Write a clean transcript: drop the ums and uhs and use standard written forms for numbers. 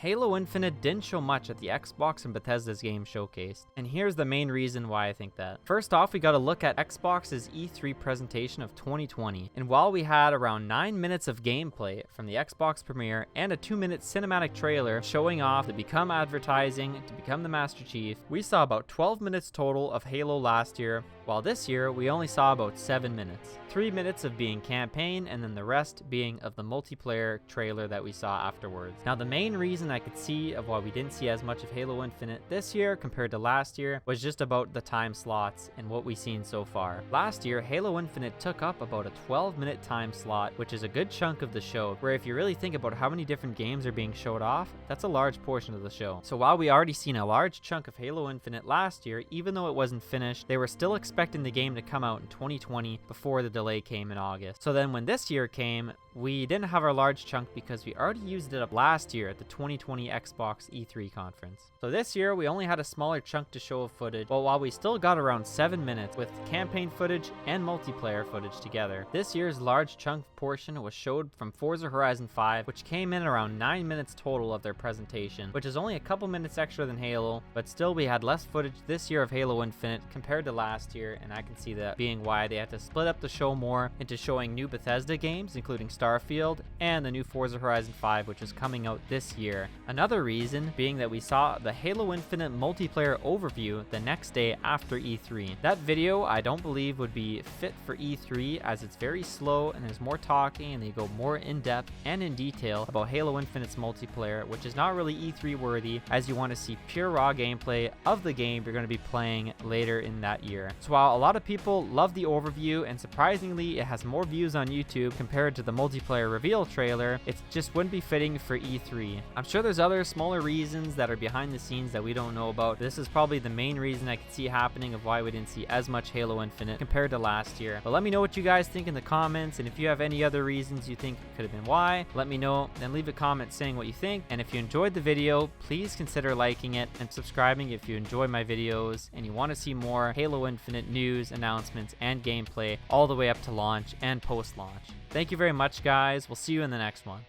Halo Infinite didn't show much at the Xbox and Bethesda's game showcase, and here's the main reason why I think that. First off, we got to look at Xbox's E3 presentation of 2020, and while we had around 9 minutes of gameplay from the Xbox premiere and a 2-minute cinematic trailer showing off the Become advertising to become the Master Chief, we saw about 12 minutes total of Halo last year, while this year we only saw about 7 minutes. 3 minutes of being campaign, and then the rest being of the multiplayer trailer that we saw afterwards. Now, the main reason I could see of why we didn't see as much of Halo Infinite this year compared to last year was just about the time slots and what we've seen so far. Last year, Halo Infinite took up about a 12-minute time slot, which is a good chunk of the show, where if you really think about how many different games are being showed off, that's a large portion of the show. So while we already seen a large chunk of Halo Infinite last year, even though it wasn't finished, they were still expecting the game to come out in 2020 before the delay came in August. So then when this year came, we didn't have our large chunk because we already used it up last year at the 2020 Xbox E3 conference. So this year we only had a smaller chunk to show of footage, but while we still got around 7 minutes with campaign footage and multiplayer footage together, this year's large chunk portion was showed from Forza Horizon 5, which came in around 9 minutes total of their presentation, which is only a couple minutes extra than Halo, but still we had less footage this year of Halo Infinite compared to last year, and I can see that being why they had to split up the show more into showing new Bethesda games, including Starfield and the new Forza Horizon 5, which is coming out this year. Another reason being that we saw the Halo Infinite multiplayer overview the next day after E3. That video I don't believe would be fit for E3 as it's very slow and there's more talking and they go more in depth and in detail about Halo Infinite's multiplayer, which is not really E3 worthy as you want to see pure raw gameplay of the game you're going to be playing later in that year. So while a lot of people love the overview and surprisingly it has more views on YouTube compared to the multiplayer reveal trailer, it just wouldn't be fitting for E3. I'm sure there's other smaller reasons that are behind the scenes that we don't know about. This is probably the main reason I could see happening of why we didn't see as much Halo Infinite compared to last year. But let me know what you guys think in the comments, and if you have any other reasons you think could have been why, let me know. Then leave a comment saying what you think, and if you enjoyed the video, please consider liking it and subscribing if you enjoy my videos and you want to see more Halo Infinite news, announcements, and gameplay all the way up to launch and post-launch. Thank you very much, guys. We'll see you in the next one.